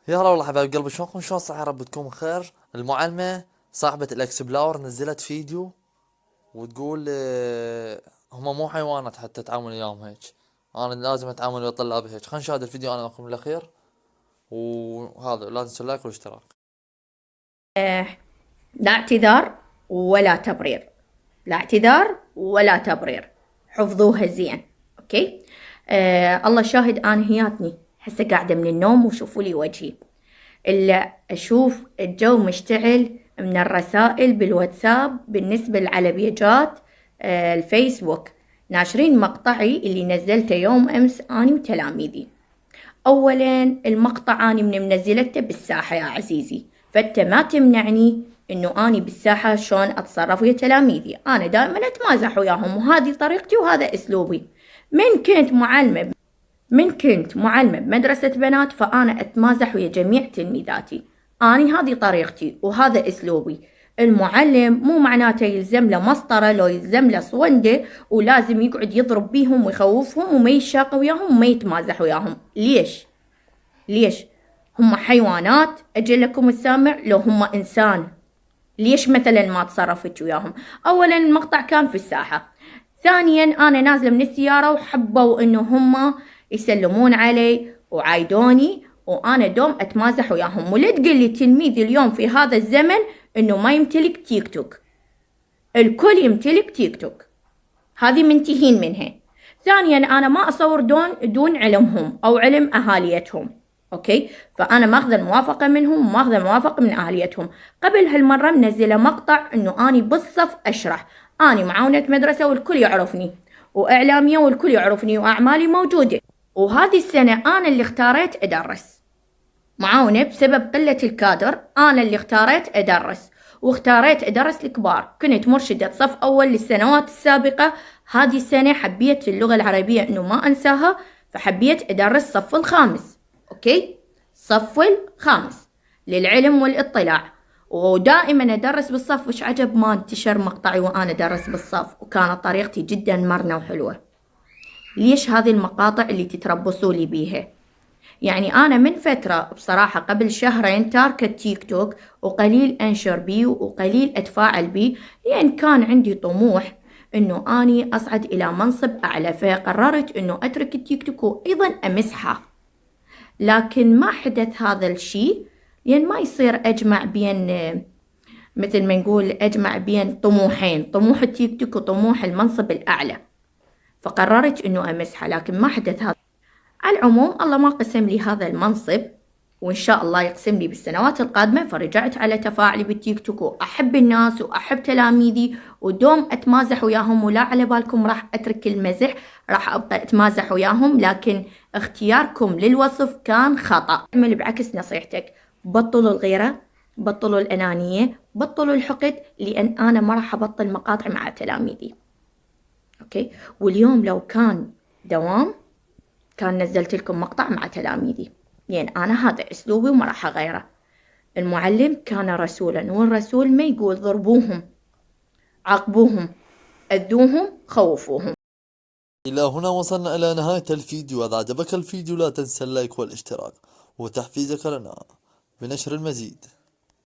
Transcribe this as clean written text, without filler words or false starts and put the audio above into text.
يا هلا والله حبايب قلبي، شلونكم؟ شلون صحة؟ يا رب تكونوا بخير. المعلمة صاحبة الاكسبلور نزلت فيديو وتقول هما مو حيوانات حتى تعامل وياهم هيك. انا لازم اتعامل ويا طلاب هيك. خلينا نشاهد الفيديو انا وياكم بالاخير. وهذا لازم تسوي لايك واشتراك. لا اعتذار ولا تبرير. لا اعتذار ولا تبرير. حفظوها زين. اوكي. الله شاهد، انا هياتني هسه قاعده من النوم وشوفوا لي وجهي الا اشوف الجو مشتعل من الرسائل بالواتساب بالنسبه على بيجات الفيسبوك، ناشرين مقطعي اللي نزلته يوم امس اني وتلاميذي. اولا المقطع اني من منزلته بالساحه يا عزيزي، فانت ما تمنعني انه اني بالساحه شلون اتصرف ويا تلاميذي. انا دائما اتمازح وياهم وهذه طريقتي وهذا اسلوبي. من كنت معلمه بمدرسه بنات فانا اتمازح ويا جميع تلميذاتي. اني هذه طريقتي وهذا اسلوبي. المعلم مو معناته يلزم له مسطره لو يلزم له صونده ولازم يقعد يضرب بيهم ويخوفهم وما يشاق وياهم وما يتمازح وياهم. ليش هم حيوانات؟ أجل لكم السامع، لو هم إنسان ليش مثلا ما تصرفت وياهم؟ أولا المقطع كان في الساحة. ثانيا أنا نازلة من السيارة وحبوا إنه هم يسلمون علي وعايدوني وأنا دوم أتمازح وياهم. ولا تقول لي تلميذ اليوم في هذا الزمن إنه ما يمتلك تيك توك. الكل يمتلك تيك توك، هذه منتهين منها. ثانيا أنا ما أصور دون علمهم أو علم أهاليتهم. أوكي، فأنا ماخذة الموافقة منهم وماخذة الموافقة من أهاليتهم. قبل هالمرة منزلة مقطع إنه أني بالصف أشرح، أني معاونة مدرسة والكل يعرفني وإعلامية والكل يعرفني وأعمالي موجودة. وهذه السنة أنا اللي اختاريت أدرس معاونة بسبب قلة الكادر. أنا اللي اختاريت أدرس واختاريت أدرس الكبار. كنت مرشدة صف أول للسنوات السابقة. هذه السنة حبيت اللغة العربية إنه ما أنساها، فحبيت أدرس صف الخامس. أوكي، صف الخامس للعلم والاطلاع. ودائما أدرس بالصف. وش عجب ما انتشر مقطعي وأنا أدرس بالصف وكانت طريقتي جدا مرنة وحلوة. ليش هذه المقاطع اللي تتربصوا لي بيها؟ يعني أنا من فترة بصراحة قبل شهرين تاركة تيك توك وقليل أنشر بيه وقليل أتفاعل بيه، لأن كان عندي طموح إنه أني أصعد إلى منصب أعلى، فقررت إنه أترك التيك توك وأيضا أمسحه. لكن ما حدث هذا الشيء لأن ما يصير أجمع بين، مثل ما نقول أجمع بين طموحين، طموح التيك توك وطموح المنصب الأعلى، فقررت إنه أمسحه. لكن ما حدث هذا. على العموم الله ما قسم لي هذا المنصب وإن شاء الله يقسم لي بالسنوات القادمة، فرجعت على تفاعلي بالتيك توك وأحب الناس وأحب تلاميذي ودوم أتمازح وياهم. ولا على بالكم راح أترك المزح، راح أبقى أتمازح وياهم. لكن اختياركم للوصف كان خطأ. اعمل بعكس نصيحتك، بطلوا الغيرة، بطلوا الأنانية، بطلوا الحقد، لأن أنا ما راح أبطل مقاطع مع تلاميذي. أوكي، واليوم لو كان دوام كان نزلت لكم مقطع مع تلاميذي، لأن أنا هذا أسلوبي وما راح أغيره. المعلم كان رسولا، والرسول ما يقول ضربوهم، عاقبوهم، أذوهم، خوفوهم. الى هنا وصلنا الى نهاية الفيديو. اذا عجبك الفيديو لا تنسى اللايك والاشتراك وتحفيزك لنا بنشر المزيد.